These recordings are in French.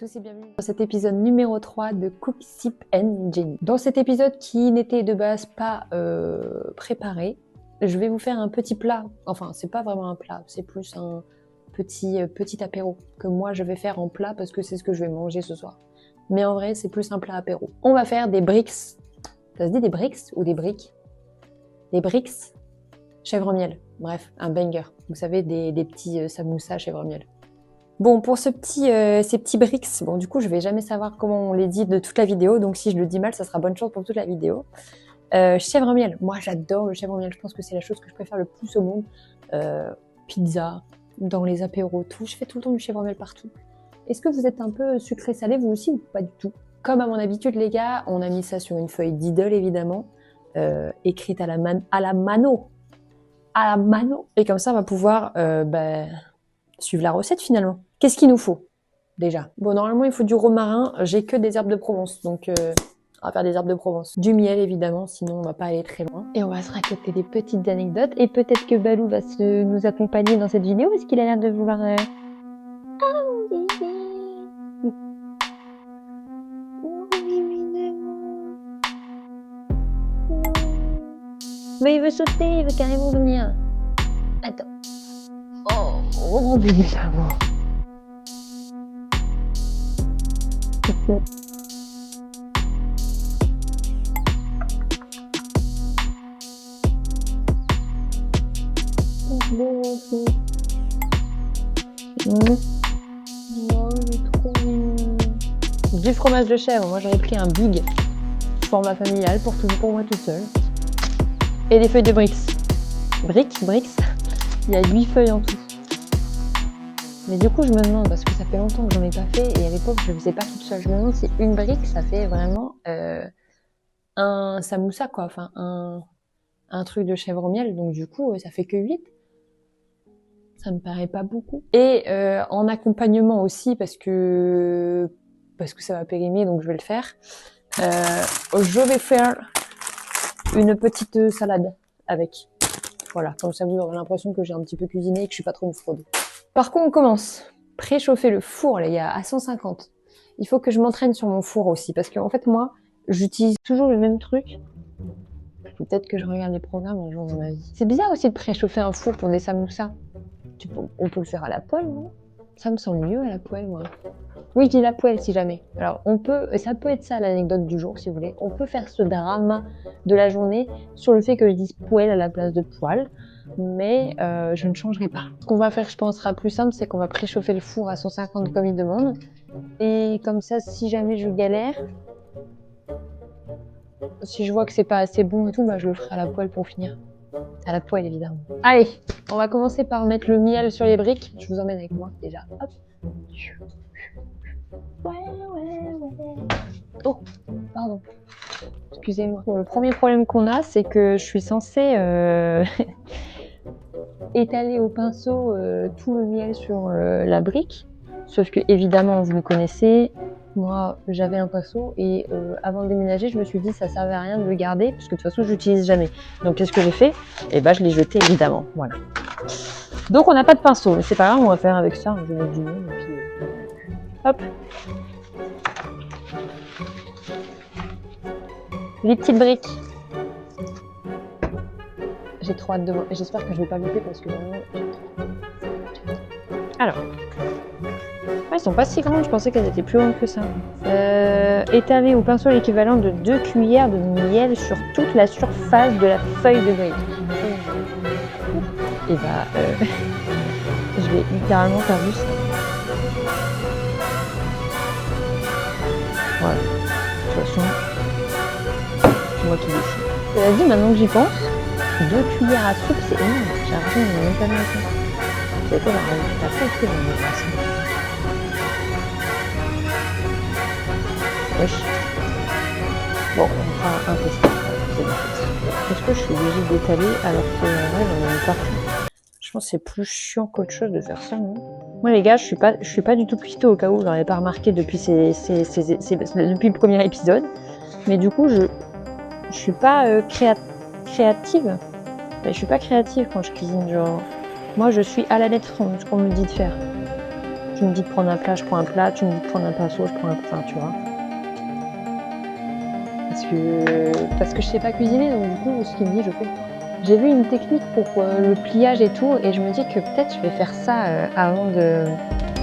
tous et bienvenue dans cet épisode numéro 3 de Cook, Sip and Jenny. Dans cet épisode qui n'était de base pas préparé, je vais vous faire un petit plat. Enfin, c'est pas vraiment un plat, c'est plus un petit apéro que moi je vais faire en plat parce que c'est ce que je vais manger ce soir. Mais en vrai, c'est plus un plat apéro. On va faire des bricks. Ça se dit des bricks ou des briques? Des bricks chèvre miel. Bref, un banger. Vous savez, des petits samoussas chèvre miel. Bon, pour ces petits bricks, bon, du coup, je vais jamais savoir comment on les dit de toute la vidéo, donc si je le dis mal, ça sera bonne chance pour toute la vidéo. Chèvre miel. Moi, j'adore le chèvre miel. Je pense que c'est la chose que je préfère le plus au monde. Pizza, dans les apéros, tout. Je fais tout le temps du chèvre miel partout. Est-ce que vous êtes un peu sucré-salé, vous aussi, ou pas du tout? Comme à mon habitude, les gars, on a mis ça sur une feuille Diddle, évidemment, écrite à la mano. Et comme ça, on va pouvoir suivre la recette, finalement. Qu'est-ce qu'il nous faut, déjà? Bon, normalement, il faut du romarin. J'ai que des herbes de Provence, donc on va faire des herbes de Provence. Du miel, évidemment, sinon on va pas aller très loin. Et on va se raconter des petites anecdotes. Et peut-être que Balou va nous accompagner dans cette vidéo, parce qu'il a l'air de vouloir... Mais il veut sauter, il veut carrément venir. Attends. Oh mon bébé d'amour. Du fromage de chèvre, moi j'aurais pris un big format familial pour moi tout seul. Et des feuilles de bricks. Bricks. Il y a 8 feuilles en tout. Mais du coup, je me demande, parce que ça fait longtemps que j'en ai pas fait, et à l'époque, je le faisais pas toute seule. Je me demande si une brique, ça fait vraiment un samoussa, quoi. Enfin, un truc de chèvre miel. Donc du coup, ça fait que 8. Ça me paraît pas beaucoup. Et en accompagnement aussi, parce que ça va périmer, donc je vais le faire. Je vais faire une petite salade avec. Voilà, comme ça vous aurez l'impression que j'ai un petit peu cuisiné et que je suis pas trop une fraude. Par contre, on commence. Préchauffer le four, les gars, à 150. Il faut que je m'entraîne sur mon four aussi, parce qu'en fait, moi, j'utilise toujours le même truc. Peut-être que je regarde les programmes un jour dans ma vie. C'est bizarre aussi de préchauffer un four pour des samoussas. On peut le faire à la poêle, non? Ça me semble mieux à la poêle, moi. Oui, je dis la poêle si jamais. Alors, ça peut être ça l'anecdote du jour, si vous voulez. On peut faire ce drama de la journée sur le fait que je dise poêle à la place de poêle, mais je ne changerai pas. Ce qu'on va faire, je pense, sera plus simple, c'est qu'on va préchauffer le four à 150 comme il demande. Et comme ça, si jamais je galère, si je vois que c'est pas assez bon et tout, bah, je le ferai à la poêle pour finir. À la poêle, évidemment. Allez, on va commencer par mettre le miel sur les briques. Je vous emmène avec moi, déjà. Hop. Ouais. Oh, pardon. Excusez-moi. Bon, le premier problème qu'on a, c'est que je suis censée étaler au pinceau tout le miel sur la brique. Sauf que, évidemment, vous me connaissez, moi, j'avais un pinceau et avant de déménager, je me suis dit ça servait à rien de le garder parce que de toute façon, je l'utilise jamais. Donc, qu'est-ce que j'ai fait? Eh ben, je l'ai jeté, évidemment. Voilà. Donc, on n'a pas de pinceau, mais c'est pas grave, on va faire avec ça. Je vais mettre du miel et puis... hop. Les petites briques. J'ai trop hâte de voir. J'espère que je vais pas louper parce que vraiment... Alors. Elles sont pas si grandes, je pensais qu'elles étaient plus grandes que ça. Étaler au pinceau l'équivalent de 2 cuillères de miel sur toute la surface de la feuille de brique. Et bah, je vais littéralement faire juste ça. Voilà. De toute façon, c'est moi qui décide. Cela dit, maintenant que j'y pense, 2 cuillères à soupe, c'est énorme. J'ai l'impression que j'en ai même pas mis assez. C'est quoi la rajouter après? Est-ce que j'en ai pas assez? Wesh. Bon, on fera un test. Est-ce que je suis obligée d'étaler alors que ouais, j'en ai partout? Je pense que c'est plus chiant qu'autre chose de faire ça, non? Moi les gars, je suis pas du tout cuistot au cas où vous l'aurez pas remarqué depuis depuis le premier épisode. Mais du coup, je suis pas créative. Je suis pas créative quand je cuisine, genre. Moi, je suis à la lettre ce qu'on me dit de faire. Tu me dis de prendre un plat, je prends un plat. Tu me dis de prendre un pinceau, je prends un pinceau, tu vois. Parce que je sais pas cuisiner, donc du coup, ce qu'il me dit, je fais. J'ai vu une technique pour le pliage et tout, et je me dis que peut-être je vais faire ça avant de...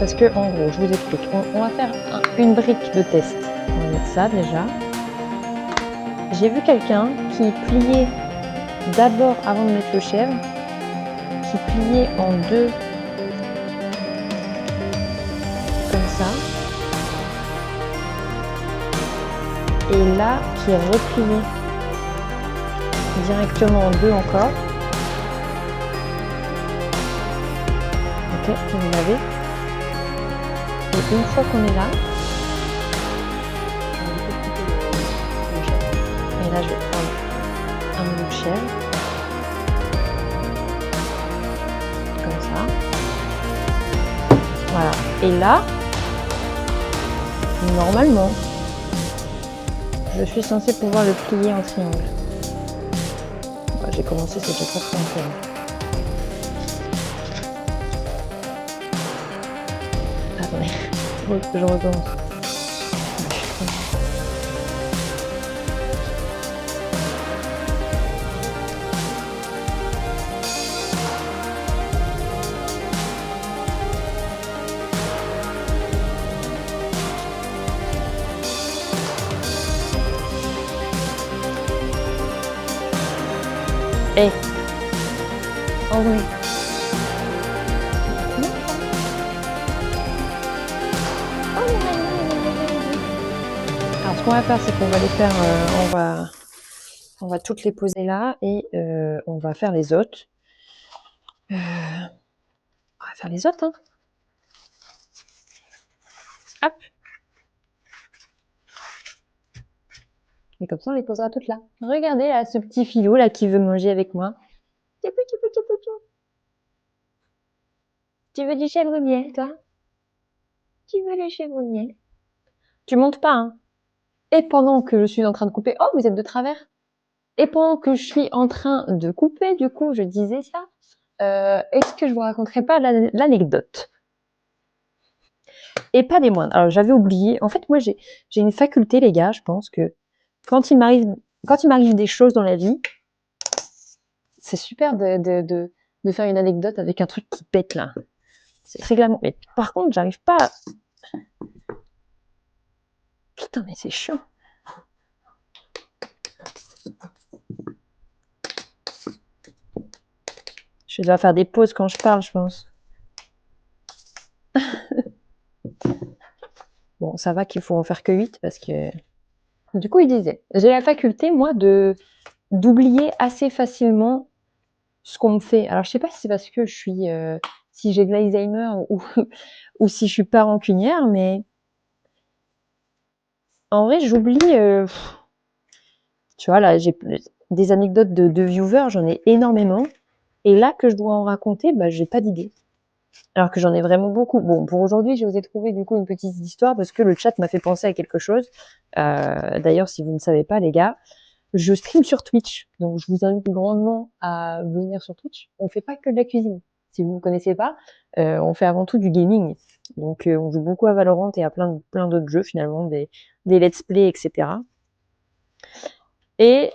Parce que, en gros, je vous explique. On va faire une brique de test. On va mettre ça, déjà. J'ai vu quelqu'un qui pliait d'abord, avant de mettre le chèvre, qui pliait en deux, comme ça. Et là, qui est replié directement en deux encore. Ok, vous l'avez. Et une fois qu'on est là, et là je vais prendre un bout de chèvre, comme ça. Voilà. Et là, normalement, je suis censée pouvoir le plier en triangle. Bah, j'ai commencé, c'était pas très intéressant. Attendez, je recommence. Hey. Oh oui. Alors ce qu'on va faire, c'est qu'on va les faire, on va toutes les poser là et on va faire les autres. On va faire les autres, hein. Hop. Et comme ça, on les posera toutes là. Regardez là, ce petit filou là qui veut manger avec moi. Tu veux du chèvre miel, toi? Tu veux le chèvre miel? Tu montes pas, hein? Et pendant que je suis en train de couper... Oh, vous êtes de travers? Et pendant que je suis en train de couper, du coup, je disais ça, est-ce que je vous raconterai pas l'anecdote? Et pas des moindres. Alors, j'avais oublié. En fait, moi, j'ai une faculté, les gars, je pense que quand il m'arrive des choses dans la vie, c'est super de faire une anecdote avec un truc qui pète, là. C'est très glamour. Mais par contre, j'arrive pas à... Putain, mais c'est chiant. Je dois faire des pauses quand je parle, je pense. Bon, ça va qu'il faut en faire que 8 parce que... Du coup, il disait, j'ai la faculté, moi, d'oublier assez facilement ce qu'on me fait. Alors, je sais pas si c'est parce que je suis... si j'ai de l'Alzheimer ou si je suis pas rancunière, mais... En vrai, j'oublie... tu vois, là, j'ai des anecdotes de viewers, j'en ai énormément. Et là, que je dois en raconter, bah, j'ai pas d'idée. Alors que j'en ai vraiment beaucoup. Bon, pour aujourd'hui, je vous ai trouvé du coup une petite histoire parce que le chat m'a fait penser à quelque chose. D'ailleurs, si vous ne savez pas, les gars, je stream sur Twitch. Donc, je vous invite grandement à venir sur Twitch. On fait pas que de la cuisine. Si vous ne connaissez pas, on fait avant tout du gaming. Donc, on joue beaucoup à Valorant et à plein d'autres jeux finalement, des let's play, etc. Et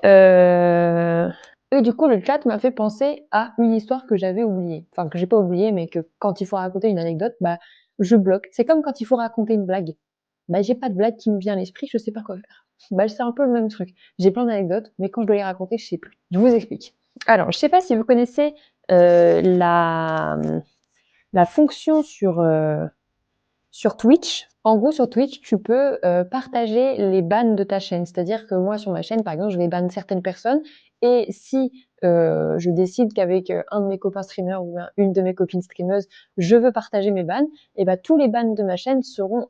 du coup, le chat m'a fait penser à une histoire que j'avais oubliée. Enfin, que j'ai pas oubliée, mais que quand il faut raconter une anecdote, bah, je bloque. C'est comme quand il faut raconter une blague. Bah, j'ai pas de blague qui me vient à l'esprit, je sais pas quoi faire. Bah, c'est un peu le même truc. J'ai plein d'anecdotes, mais quand je dois les raconter, je sais plus. Je vous explique. Alors, je sais pas si vous connaissez la fonction sur Twitch. En gros, sur Twitch, tu peux partager les bans de ta chaîne. C'est-à-dire que moi, sur ma chaîne, par exemple, je vais ban certaines personnes. Et si je décide qu'avec un de mes copains streamers ou une de mes copines streameuses, je veux partager mes bans, et ben tous les bans de ma chaîne seront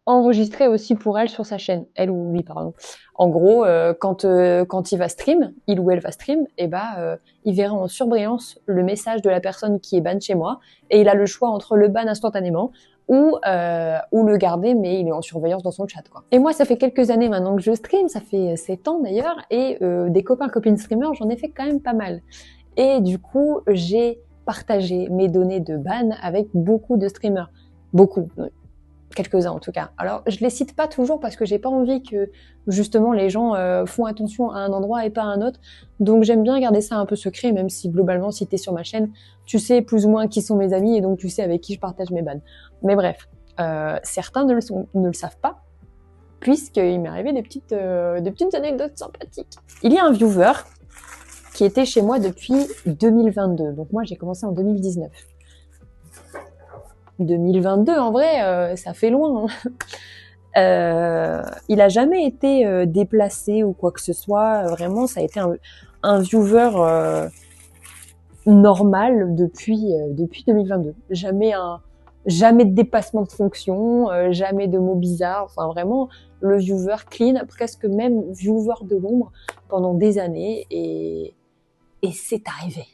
enregistrés aussi pour elle sur sa chaîne. Elle ou lui, pardon. En gros, quand il va stream, il ou elle va stream, et il verra en surbrillance le message de la personne qui est ban chez moi. Et il a le choix entre le ban instantanément ou le garder, mais il est en surveillance dans son chat, quoi. Et moi, ça fait quelques années maintenant que je stream, ça fait 7 ans d'ailleurs, et des copains, copines streamers, j'en ai fait quand même pas mal. Et du coup, j'ai partagé mes données de ban avec beaucoup de streamers. Beaucoup. Quelques-uns en tout cas. Alors je les cite pas toujours parce que j'ai pas envie que justement les gens font attention à un endroit et pas à un autre. Donc j'aime bien garder ça un peu secret, même si globalement si t'es sur ma chaîne, tu sais plus ou moins qui sont mes amis et donc tu sais avec qui je partage mes bans. Mais bref, certains ne le savent pas, puisqu'il m'est arrivé des petites anecdotes sympathiques. Il y a un viewer qui était chez moi depuis 2022. Donc moi j'ai commencé en 2019. 2022, en vrai, ça fait loin. Il a jamais été déplacé ou quoi que ce soit. Vraiment, ça a été un viewer normal depuis 2022. Jamais de dépassement de fonction, jamais de mots bizarres. Enfin, vraiment, le viewer clean, presque même viewer de l'ombre pendant des années. Et c'est arrivé.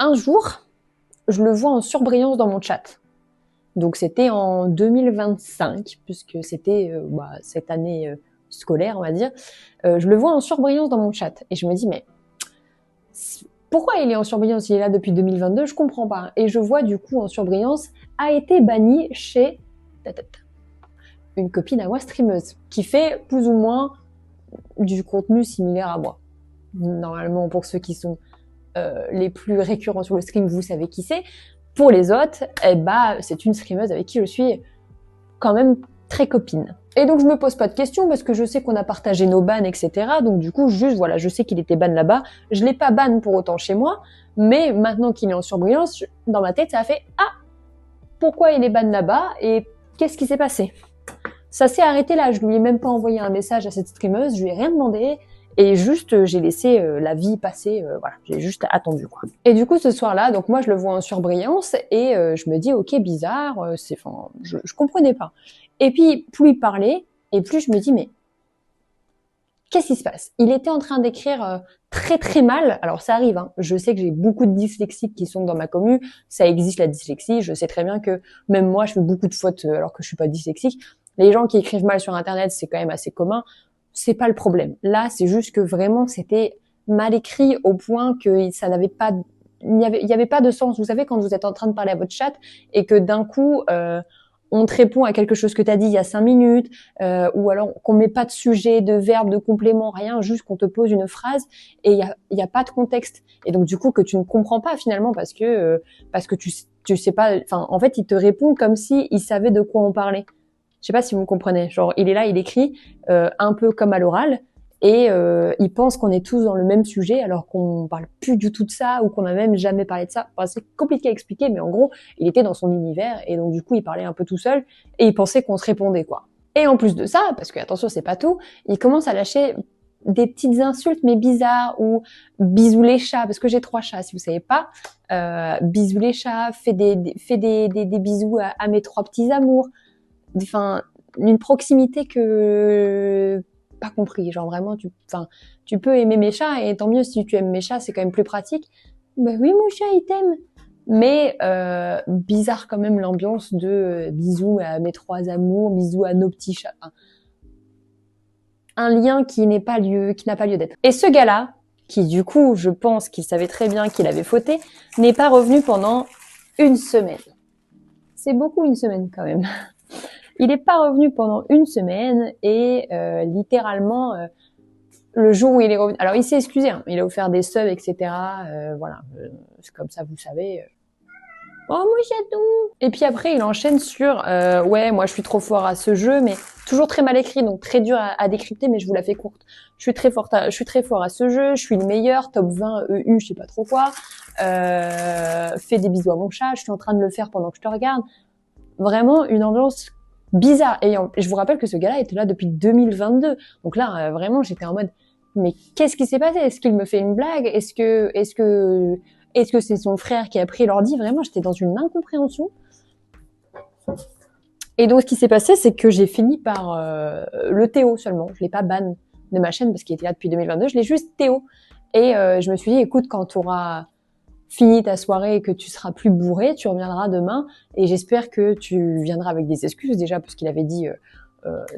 Un jour, je le vois en surbrillance dans mon chat. Donc c'était en 2025, puisque c'était cette année scolaire, on va dire. Je le vois en surbrillance dans mon chat. Et je me dis, mais pourquoi il est en surbrillance? Il est là depuis 2022, je comprends pas. Et je vois du coup en surbrillance, a été banni chez une copine à moi streameuse, qui fait plus ou moins du contenu similaire à moi. Normalement, pour ceux qui sont les plus récurrents sur le stream, vous savez qui c'est. Pour les autres, c'est une streameuse avec qui je suis quand même très copine. Et donc je me pose pas de questions parce que je sais qu'on a partagé nos bans, etc. Donc du coup, juste voilà, je sais qu'il était ban là-bas. Je l'ai pas ban pour autant chez moi, mais maintenant qu'il est en surbrillance, dans ma tête, ça a fait « Ah, pourquoi il est ban là-bas et qu'est-ce qui s'est passé ?» Ça s'est arrêté là, je lui ai même pas envoyé un message à cette streameuse, je lui ai rien demandé. Et juste, j'ai laissé la vie passer, voilà, j'ai juste attendu, quoi. Et du coup, ce soir-là, donc moi, je le vois en surbrillance et je me dis, ok, bizarre, je comprenais pas. Et puis, plus il parlait, et plus je me dis, mais qu'est-ce qui se passe? Il était en train d'écrire très très mal. Alors ça arrive, hein. Je sais que j'ai beaucoup de dyslexiques qui sont dans ma commu, ça existe la dyslexie. Je sais très bien que même moi, je fais beaucoup de fautes alors que je suis pas dyslexique. Les gens qui écrivent mal sur Internet, c'est quand même assez commun. C'est pas le problème. Là, c'est juste que vraiment, c'était mal écrit au point que ça n'avait pas, il y avait pas de sens. Vous savez, quand vous êtes en train de parler à votre chat et que d'un coup, on te répond à quelque chose que tu as dit il y a 5 minutes, ou alors qu'on met pas de sujet, de verbe, de complément, rien, juste qu'on te pose une phrase et il y a pas de contexte. Et donc du coup que tu ne comprends pas finalement parce que tu sais pas. Enfin, en fait, il te répond comme si il savait de quoi on parlait. Je sais pas si vous comprenez. Genre, il est là, il écrit un peu comme à l'oral et il pense qu'on est tous dans le même sujet alors qu'on parle plus du tout de ça ou qu'on a même jamais parlé de ça. Enfin, c'est compliqué à expliquer, mais en gros, il était dans son univers et donc du coup, il parlait un peu tout seul et il pensait qu'on se répondait, quoi. Et en plus de ça, parce que attention, c'est pas tout, il commence à lâcher des petites insultes mais bizarres ou bisous les chats parce que j'ai 3 chats si vous savez pas, bisous les chats, fais des bisous à mes 3 petits amours. Enfin, une proximité que pas compris, genre vraiment tu peux aimer mes chats et tant mieux si tu aimes mes chats, c'est quand même plus pratique. Bah oui, mon chat il t'aime. Mais bizarre quand même l'ambiance de bisous à mes 3 amours, bisous à nos petits chats. Enfin, un lien qui n'a pas lieu d'être. Et ce gars-là, qui du coup, je pense qu'il savait très bien qu'il avait fauté, n'est pas revenu pendant 1 semaine. C'est beaucoup 1 semaine quand même. Il n'est pas revenu pendant 1 semaine et littéralement le jour où il est revenu. Alors il s'est excusé, hein, il a offert des subs, etc. Voilà, c'est comme ça, vous savez. Oh mon chaton. Et puis après il enchaîne sur ouais, moi je suis trop fort à ce jeu, mais toujours très mal écrit, donc très dur à décrypter, mais je vous la fais courte. Je suis très fort à ce jeu, je suis le meilleur, top 20 EU, je sais pas trop quoi. Fais des bisous à mon chat, je suis en train de le faire pendant que je te regarde. Vraiment une ambiance bizarre. Et je vous rappelle que ce gars-là était là depuis 2022. Donc là, vraiment, j'étais en mode, mais qu'est-ce qui s'est passé? Est-ce qu'il me fait une blague? Est-ce que c'est son frère qui a pris l'ordi? Vraiment, j'étais dans une incompréhension. Et donc, ce qui s'est passé, c'est que j'ai fini par le Théo seulement. Je l'ai pas ban de ma chaîne parce qu'il était là depuis 2022. Je l'ai juste Théo. Et je me suis dit, écoute, quand tu auras fini ta soirée et que tu seras plus bourré, tu reviendras demain et j'espère que tu viendras avec des excuses déjà parce qu'il avait dit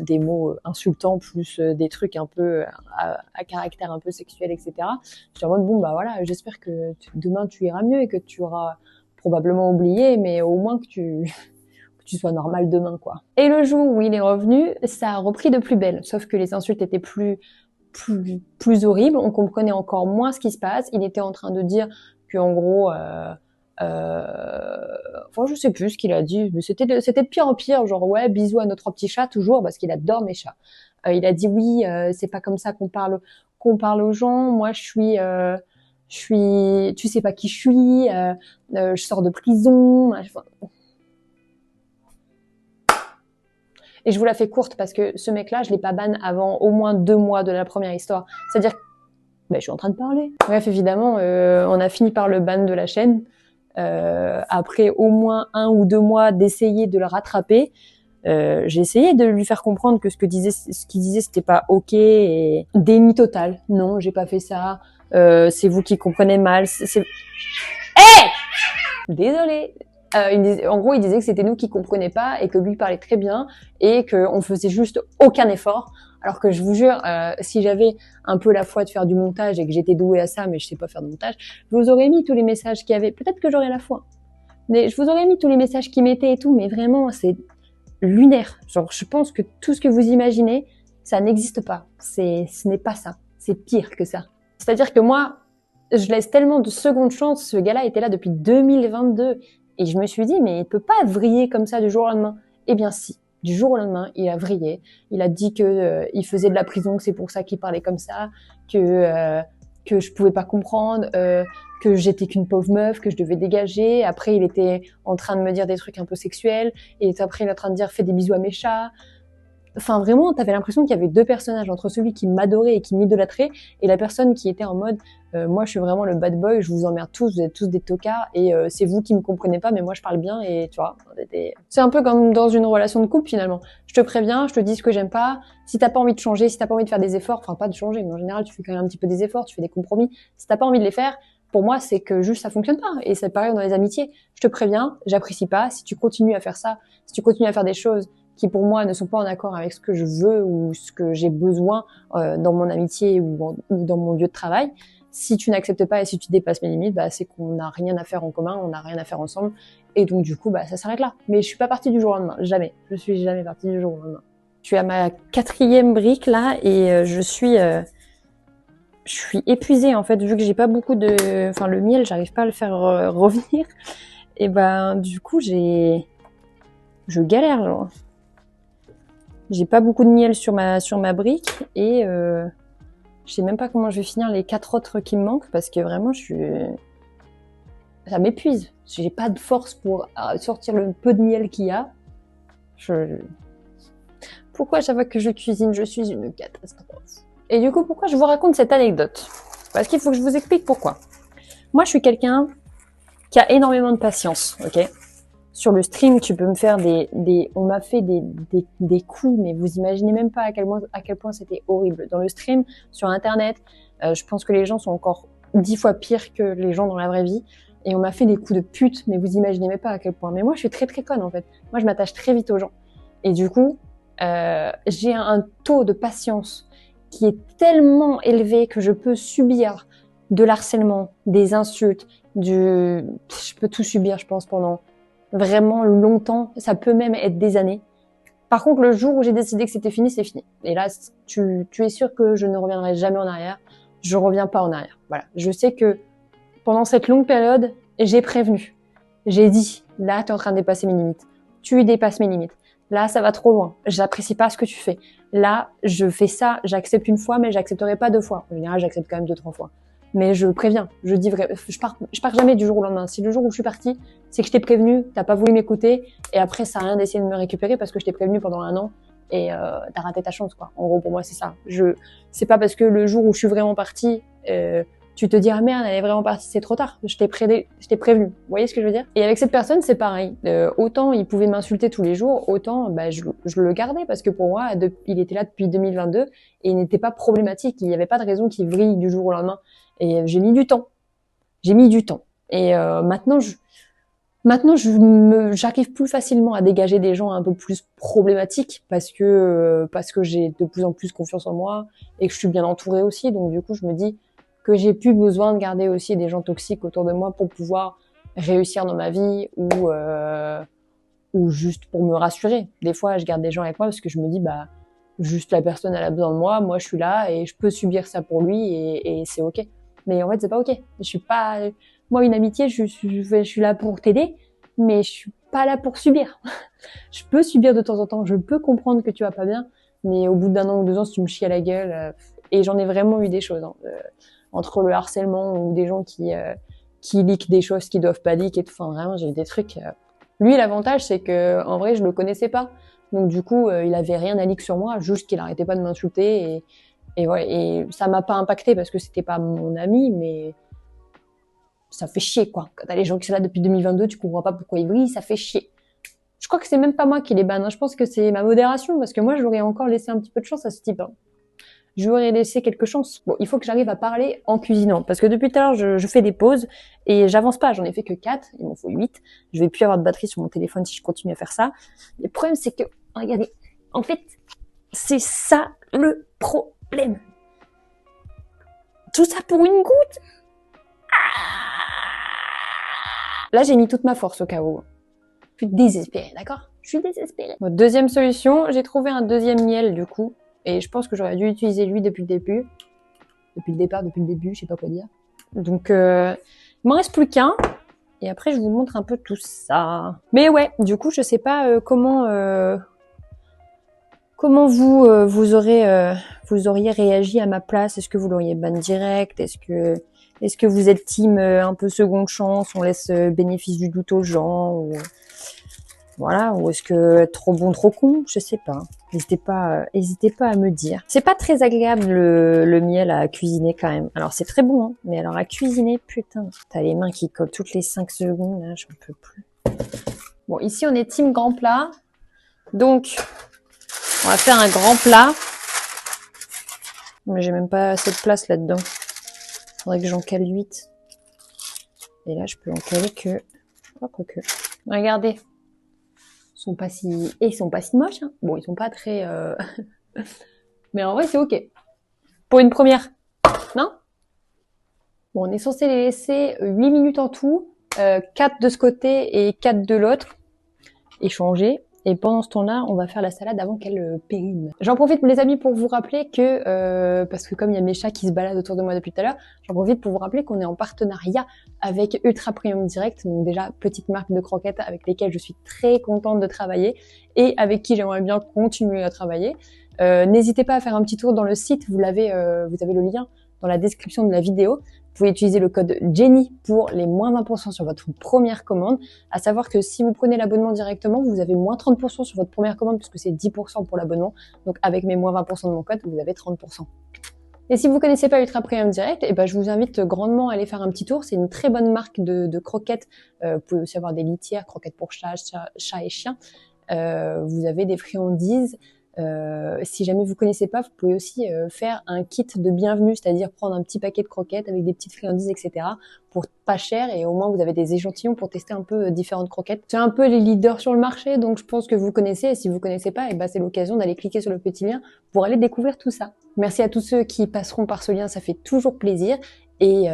des mots insultants plus des trucs un peu à caractère un peu sexuel, etc. J'étais en mode bon bah voilà, j'espère que demain tu iras mieux et que tu auras probablement oublié, mais au moins que tu sois normal demain, quoi. Et le jour où il est revenu, ça a repris de plus belle, sauf que les insultes étaient plus horribles, on comprenait encore moins ce qui se passe. Il était en train de dire que en gros enfin je sais plus ce qu'il a dit, mais c'était de pire en pire, genre ouais bisous à nos 3 petits chats toujours parce qu'il adore mes chats. Il a dit oui c'est pas comme ça qu'on parle aux gens, moi tu sais pas qui je suis, je sors de prison. Enfin, et je vous la fais courte parce que ce mec-là, je l'ai pas ban avant au moins 2 mois de la première histoire. C'est-à-dire que je suis en train de parler. Bref, évidemment, on a fini par le ban de la chaîne. Après au moins 1 ou 2 mois d'essayer de le rattraper, j'ai essayé de lui faire comprendre que ce qu'il disait, c'était pas ok. Et déni total. Non, j'ai pas fait ça. C'est vous qui comprenez mal. Hey! Désolée. En gros, il disait que c'était nous qui comprenions pas et que lui parlait très bien et qu'on faisait juste aucun effort. Alors que je vous jure, si j'avais un peu la foi de faire du montage et que j'étais douée à ça, mais je sais pas faire de montage, je vous aurais mis tous les messages qu'il y avait. Peut-être que j'aurais la foi. Mais je vous aurais mis tous les messages qu'il mettait et tout, mais vraiment, c'est lunaire. Genre, je pense que tout ce que vous imaginez, ça n'existe pas. Ce n'est pas ça. C'est pire que ça. C'est-à-dire que moi, je laisse tellement de secondes chances. Ce gars-là était là depuis 2022. Et je me suis dit, mais il peut pas vriller comme ça du jour au lendemain. Eh bien si, du jour au lendemain, il a vrillé. Il a dit que il faisait de la prison, que c'est pour ça qu'il parlait comme ça, que je pouvais pas comprendre, que j'étais qu'une pauvre meuf, que je devais dégager. Après, il était en train de me dire des trucs un peu sexuels. Et après, il est en train de dire, fais des bisous à mes chats. Enfin, vraiment, t'avais l'impression qu'il y avait 2 personnages entre celui qui m'adorait et qui m'idolâtrait et la personne qui était en mode moi, je suis vraiment le bad boy, je vous emmerde tous, vous êtes tous des tocards et c'est vous qui me comprenez pas, mais moi, je parle bien et tu vois, c'est un peu comme dans une relation de couple finalement. Je te préviens, je te dis ce que j'aime pas. Si t'as pas envie de changer, si t'as pas envie de faire des efforts, enfin pas de changer, mais en général, tu fais quand même un petit peu des efforts, tu fais des compromis. Si t'as pas envie de les faire, pour moi, c'est que juste ça fonctionne pas. Et c'est pareil dans les amitiés. Je te préviens, j'apprécie pas. Si tu continues à faire ça, si tu continues à faire des choses qui pour moi ne sont pas en accord avec ce que je veux ou ce que j'ai besoin dans mon amitié ou dans mon lieu de travail, si tu n'acceptes pas et si tu dépasses mes limites, c'est qu'on n'a rien à faire en commun, on n'a rien à faire ensemble, et donc du coup, ça s'arrête là. Mais je suis pas partie du jour au lendemain, jamais. Je suis jamais partie du jour au lendemain. Je suis à ma 4e brique là et je suis épuisée en fait, vu que j'ai pas beaucoup de, enfin le miel, j'arrive pas à le faire revenir. Et du coup, je galère genre. J'ai pas beaucoup de miel sur ma brique et je sais même pas comment je vais finir les 4 autres qui me manquent parce que vraiment ça m'épuise. J'ai pas de force pour sortir le peu de miel qu'il y a. Pourquoi à chaque fois que je cuisine, je suis une catastrophe? Et du coup, pourquoi je vous raconte cette anecdote? Parce qu'il faut que je vous explique pourquoi. Moi, je suis quelqu'un qui a énormément de patience, ok? Sur le stream, tu peux me faire on m'a fait des coups, mais vous imaginez même pas à quel point c'était horrible. Dans le stream, sur internet, je pense que les gens sont encore 10 fois pires que les gens dans la vraie vie. Et on m'a fait des coups de pute, mais vous imaginez même pas à quel point. Mais moi, je suis très très conne en fait. Moi, je m'attache très vite aux gens. Et du coup, j'ai un taux de patience qui est tellement élevé que je peux subir de l'harcèlement, des insultes, je peux tout subir, je pense, pendant vraiment longtemps, ça peut même être des années. Par contre, le jour où j'ai décidé que c'était fini, c'est fini. Et là, tu es sûr que je ne reviendrai jamais en arrière. Je reviens pas en arrière. Voilà. Je sais que pendant cette longue période, j'ai prévenu. J'ai dit, là, tu es en train de dépasser mes limites. Tu dépasses mes limites. Là, ça va trop loin. J'apprécie pas ce que tu fais. Là, je fais ça, j'accepte une fois, mais j'accepterai pas 2 fois. En général, j'accepte quand même 2, 3 fois. Mais je préviens, je dis vrai, je pars jamais du jour au lendemain. Si le jour où je suis partie, c'est que je t'ai prévenu, t'as pas voulu m'écouter, et après ça a rien d'essayer de me récupérer parce que je t'ai prévenu pendant 1 an et t'as raté ta chance quoi. En gros pour moi c'est ça. C'est pas parce que le jour où je suis vraiment partie, tu te dis ah merde elle est vraiment partie, c'est trop tard. Je t'ai prévenu. Vous voyez ce que je veux dire? Et avec cette personne c'est pareil. Autant il pouvait m'insulter tous les jours, autant je le gardais parce que pour moi il était là depuis 2022 et il n'était pas problématique. Il n'y avait pas de raison qu'il vrille du jour au lendemain. Et j'ai mis du temps. Et maintenant, Maintenant, j'arrive plus facilement à dégager des gens un peu plus problématiques parce que j'ai de plus en plus confiance en moi et que je suis bien entourée aussi. Donc du coup, je me dis que j'ai plus besoin de garder aussi des gens toxiques autour de moi pour pouvoir réussir dans ma vie ou juste pour me rassurer. Des fois, je garde des gens avec moi parce que je me dis, bah, juste la personne, elle a besoin de moi je suis là et je peux subir ça pour lui et c'est ok. Mais en fait, c'est pas ok. Je suis pas, moi, une amitié, je suis là pour t'aider, mais je suis pas là pour subir. Je peux subir de temps en temps, je peux comprendre que tu vas pas bien, mais au bout d'un an ou 2 ans, si tu me chies à la gueule, et j'en ai vraiment eu des choses, hein, entre le harcèlement ou des gens qui leak des choses qui doivent pas leak et tout. Enfin, vraiment, j'ai eu des trucs. Lui, l'avantage, c'est que en vrai, je le connaissais pas. Donc du coup, il avait rien à leak sur moi, juste qu'il arrêtait pas de m'insulter et ouais, et ça m'a pas impacté parce que c'était pas mon ami, mais ça fait chier quoi. Quand t'as les gens qui sont là depuis 2022, tu comprends pas pourquoi ils brillent, ça fait chier. Je crois que c'est même pas moi qui les banne, hein. Je pense que c'est ma modération parce que moi, j'aurais encore laissé un petit peu de chance à ce type. Hein. Je lui aurais laissé quelque chance. Bon, il faut que j'arrive à parler en cuisinant. Parce que depuis tout à l'heure, je fais des pauses et j'avance pas. J'en ai fait que 4. Il m'en faut 8. Je vais plus avoir de batterie sur mon téléphone si je continue à faire ça. Le problème, c'est que, regardez, en fait, c'est ça le problème. Tout ça pour une goutte. Là, j'ai mis toute ma force au cas où. Je suis désespérée, d'accord? Je suis désespérée. Bon, deuxième solution, j'ai trouvé un deuxième miel du coup. Et je pense que j'aurais dû utiliser lui depuis le début. Depuis le départ, depuis le début, je sais pas quoi dire. Donc, il m'en reste plus qu'un. Et après, je vous montre un peu tout ça. Mais ouais, du coup, je sais pas comment vous auriez réagi à ma place. Est-ce que vous l'auriez ban direct? Est-ce que vous êtes team un peu seconde chance? On laisse bénéfice du doute aux gens ou... Voilà, ou est-ce que trop bon, trop con? Je sais pas. N'hésitez pas à me dire. C'est pas très agréable le miel à cuisiner quand même. Alors c'est très bon, hein, mais alors à cuisiner, putain, t'as les mains qui collent toutes les 5 secondes, là, j'en peux plus. Bon, ici on est team grand plat. Donc, on va faire un grand plat. Mais j'ai même pas assez de place là-dedans. Faudrait que j'en cale 8. Et là, je peux en caler que... Oh, quoique. Regardez. Ils sont pas si moches, hein. Bon, ils sont pas très... Mais en vrai, c'est ok. Pour une première. Non? Bon, on est censé les laisser 8 minutes en tout. 4 de ce côté et 4 de l'autre. Échanger. Et pendant ce temps-là, on va faire la salade avant qu'elle périme. J'en profite, les amis, pour vous rappeler que, parce que comme il y a mes chats qui se baladent autour de moi depuis tout à l'heure, j'en profite pour vous rappeler qu'on est en partenariat avec Ultra Premium Direct, donc déjà petite marque de croquettes avec lesquelles je suis très contente de travailler et avec qui j'aimerais bien continuer à travailler. N'hésitez pas à faire un petit tour dans le site, vous avez le lien dans la description de la vidéo. Vous pouvez utiliser le code Jenny pour les moins 20% sur votre première commande. À savoir que si vous prenez l'abonnement directement, vous avez moins 30% sur votre première commande puisque c'est 10% pour l'abonnement. Donc avec mes moins 20% de mon code, vous avez 30%. Et si vous connaissez pas Ultra Premium Direct, eh ben, je vous invite grandement à aller faire un petit tour. C'est une très bonne marque de croquettes. Vous pouvez aussi avoir des litières, croquettes pour chat et chien. Vous avez des friandises. Si jamais vous connaissez pas, vous pouvez aussi faire un kit de bienvenue, c'est-à-dire prendre un petit paquet de croquettes avec des petites friandises, etc. pour pas cher et au moins vous avez des échantillons pour tester un peu différentes croquettes. C'est un peu les leaders sur le marché, donc je pense que vous connaissez et si vous connaissez pas, ben c'est l'occasion d'aller cliquer sur le petit lien pour aller découvrir tout ça. Merci à tous ceux qui passeront par ce lien, ça fait toujours plaisir. Et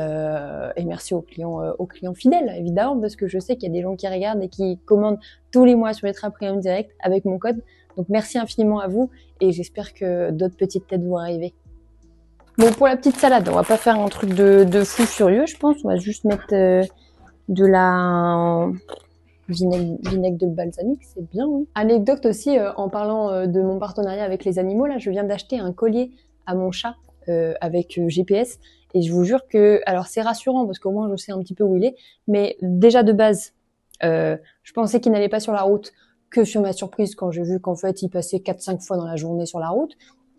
merci aux clients fidèles, évidemment, parce que je sais qu'il y a des gens qui regardent et qui commandent tous les mois sur Ultra Premium Direct avec mon code. Donc merci infiniment à vous et j'espère que d'autres petites têtes vont arriver. Bon, pour la petite salade, on va pas faire un truc de fou furieux, je pense. On va juste mettre de la vinaigre de balsamique, c'est bien. Oui. Anecdote aussi, en parlant de mon partenariat avec les animaux, là, je viens d'acheter un collier à mon chat avec GPS. Et je vous jure que, alors c'est rassurant parce qu'au moins je sais un petit peu où il est, mais déjà de base, je pensais qu'il n'allait pas sur la route. Que sur ma surprise quand j'ai vu qu'en fait il passait 4-5 fois dans la journée sur la route,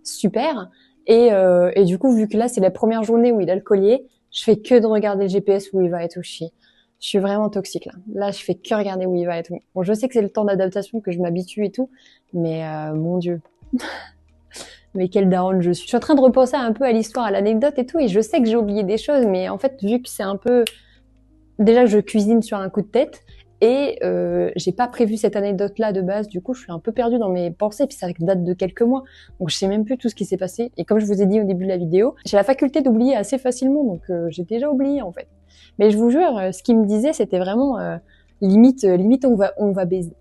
super. Et du coup vu que là c'est la première journée où il a le collier, je fais que de regarder le GPS où il va et tout. Je suis vraiment toxique là. Là je fais que regarder où il va et tout. Bon je sais que c'est le temps d'adaptation que je m'habitue et tout, mais mon Dieu. Mais quelle daronne je suis. Je suis en train de repenser un peu à l'histoire, à l'anecdote et tout, et je sais que j'ai oublié des choses, mais en fait vu que c'est un peu... Déjà je cuisine sur un coup de tête, Et j'ai pas prévu cette anecdote-là de base, du coup je suis un peu perdue dans mes pensées, puis ça date de quelques mois, donc je sais même plus tout ce qui s'est passé. Et comme je vous ai dit au début de la vidéo, j'ai la faculté d'oublier assez facilement, donc j'ai déjà oublié en fait. Mais je vous jure, ce qu'il me disait, c'était vraiment limite on va baiser.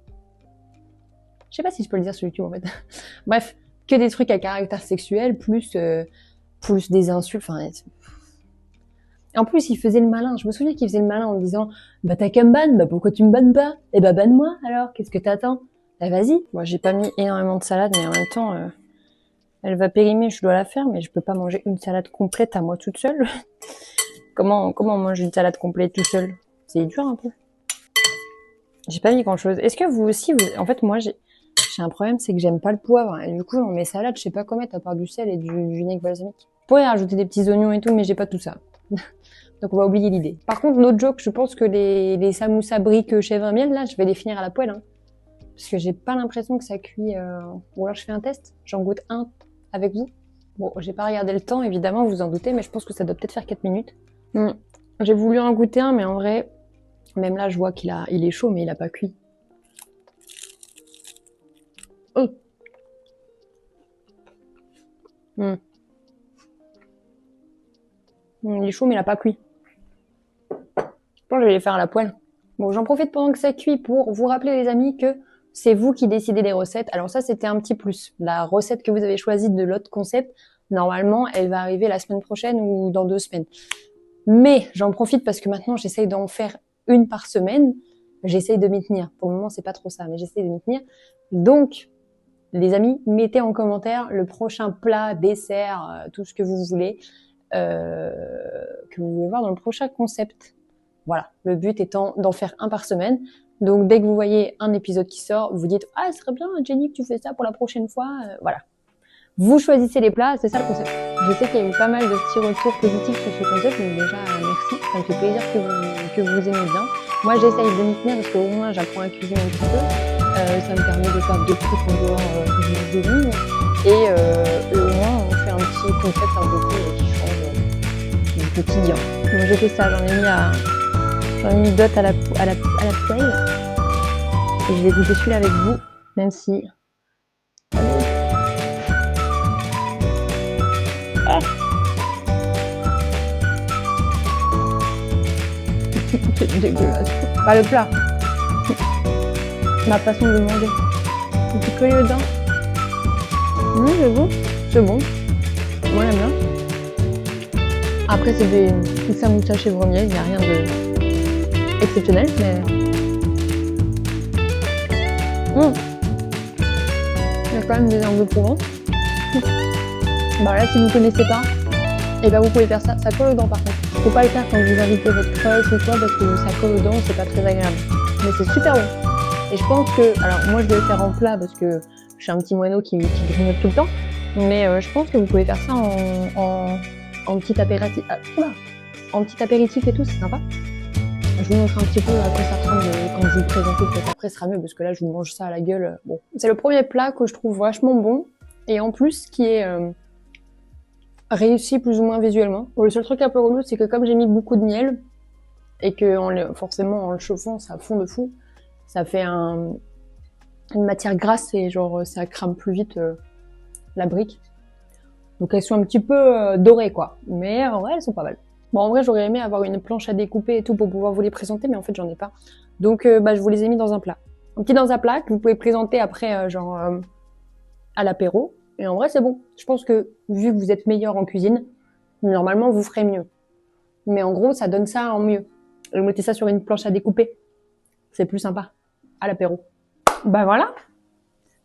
Je sais pas si je peux le dire sur YouTube en fait. Bref, que des trucs à caractère sexuel, plus des insultes, enfin... En plus, il faisait le malin. Je me souviens qu'il faisait le malin en disant « Bah t'as qu'à me ban, bah pourquoi tu me bannes pas? Eh bah banne-moi alors, qu'est-ce que t'attends? Bah vas-y !» Moi j'ai pas mis énormément de salade, mais en même temps, elle va périmer, je dois la faire, mais je peux pas manger une salade complète à moi toute seule. Comment on mange une salade complète tout seul? C'est dur un peu. J'ai pas mis grand-chose. Est-ce que vous aussi, en fait moi j'ai un problème, c'est que j'aime pas le poivre. Et du coup, dans mes salades, je sais pas quoi mettre à part du sel et du vinaigre balsamique. Je pourrais rajouter des petits oignons et tout, mais j'ai pas tout ça. Donc on va oublier l'idée. Par contre, no joke, je pense que les samoussas briques chèvre miel, là, je vais les finir à la poêle. Hein, parce que j'ai pas l'impression que ça cuit... Ou alors je fais un test, j'en goûte un avec vous. Bon, j'ai pas regardé le temps, évidemment, vous en doutez, mais je pense que ça doit peut-être faire 4 minutes. J'ai voulu en goûter un, mais en vrai, même là, je vois qu'il est chaud, mais il a pas cuit. Oh. Il est chaud, mais il a pas cuit. Je pense que je vais les faire à la poêle. Bon, j'en profite pendant que ça cuit pour vous rappeler, les amis, que c'est vous qui décidez des recettes. Alors ça, c'était un petit plus. La recette que vous avez choisie de l'autre concept, normalement, elle va arriver la semaine prochaine ou dans 2 semaines. Mais j'en profite parce que maintenant, j'essaye d'en faire une par semaine. J'essaye de m'y tenir. Pour le moment, c'est pas trop ça, mais j'essaye de m'y tenir. Donc, les amis, mettez en commentaire le prochain plat, dessert, tout ce que vous voulez, que vous voulez voir dans le prochain concept. Voilà, le but étant d'en faire un par semaine. Donc dès que vous voyez un épisode qui sort, vous dites « Ah, ce serait bien, Jenny, que tu fais ça pour la prochaine fois. » Voilà. Vous choisissez les plats, c'est ça le concept. Je sais qu'il y a eu pas mal de petits retours positifs sur ce concept, donc déjà, merci. Ça me fait plaisir que vous aimez bien. Moi, j'essaye de m'y tenir parce qu'au moins, j'apprends à cuisiner un petit peu. Ça me permet de faire 2 trucs en dehors du ligne. Et au moins, on fait un petit concept un peu plus qui change du quotidien. Donc j'ai fait ça, j'en ai mis d'autres à la poêle. Et je vais goûter celui-là avec vous, même si... Ah. C'est dégueulasse. Pas le plat. Ma façon de manger. Un petit collé aux dents. C'est bon. C'est bon. Moi, j'aime bien. Après, c'est des samoussas chèvre miel, il n'y a rien de exceptionnel, mais... Il y a quand même des herbes de Provence. Bah là, si vous ne connaissez pas, et bah vous pouvez faire ça. Ça colle aux dents par contre. Faut pas le faire quand vous invitez votre crush ou quoi, parce que ça colle aux dents, c'est pas très agréable. Mais c'est super bon. Et je pense que... Alors moi, je vais le faire en plat parce que je suis un petit moineau qui grignote tout le temps. Mais je pense que vous pouvez faire ça en petit apéritif. En petit apéritif et tout, c'est sympa. Je vous montre un petit peu à quoi ça ressemble quand je vous le présente. Peut-être après, ce sera mieux parce que là, je vous mange ça à la gueule. Bon, c'est le premier plat que je trouve vachement bon et en plus qui est réussi plus ou moins visuellement. Bon, le seul truc un peu relou, c'est que comme j'ai mis beaucoup de miel et que forcément en le chauffant, ça fond de fou, ça fait une matière grasse et genre ça crame plus vite la brique. Donc elles sont un petit peu dorées quoi, mais en vrai elles sont pas mal. Bon en vrai j'aurais aimé avoir une planche à découper et tout pour pouvoir vous les présenter, mais en fait j'en ai pas. Donc je vous les ai mis dans un plat. Un petit dans un plat que vous pouvez présenter après à l'apéro. Et en vrai c'est bon. Je pense que vu que vous êtes meilleur en cuisine, normalement vous ferez mieux. Mais en gros ça donne ça en mieux. Et vous mettez ça sur une planche à découper. C'est plus sympa à l'apéro. Bah voilà.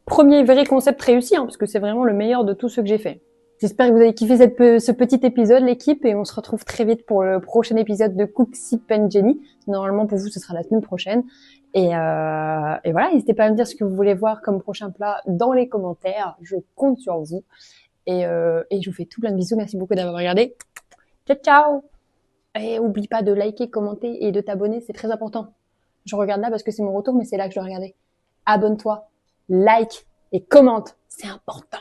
Premier vrai concept réussi, hein, parce que c'est vraiment le meilleur de tous ceux que j'ai fait. J'espère que vous avez kiffé ce petit épisode, l'équipe, et on se retrouve très vite pour le prochain épisode de Cook, Sip and Jenny. Normalement, pour vous, ce sera la semaine prochaine. Et voilà, n'hésitez pas à me dire ce que vous voulez voir comme prochain plat dans les commentaires. Je compte sur vous. Et je vous fais tout plein de bisous. Merci beaucoup d'avoir regardé. Ciao, ciao! Et oublie pas de liker, commenter et de t'abonner, c'est très important. Je regarde là parce que c'est mon retour, mais c'est là que je dois regarder. Abonne-toi, like et commente. C'est important.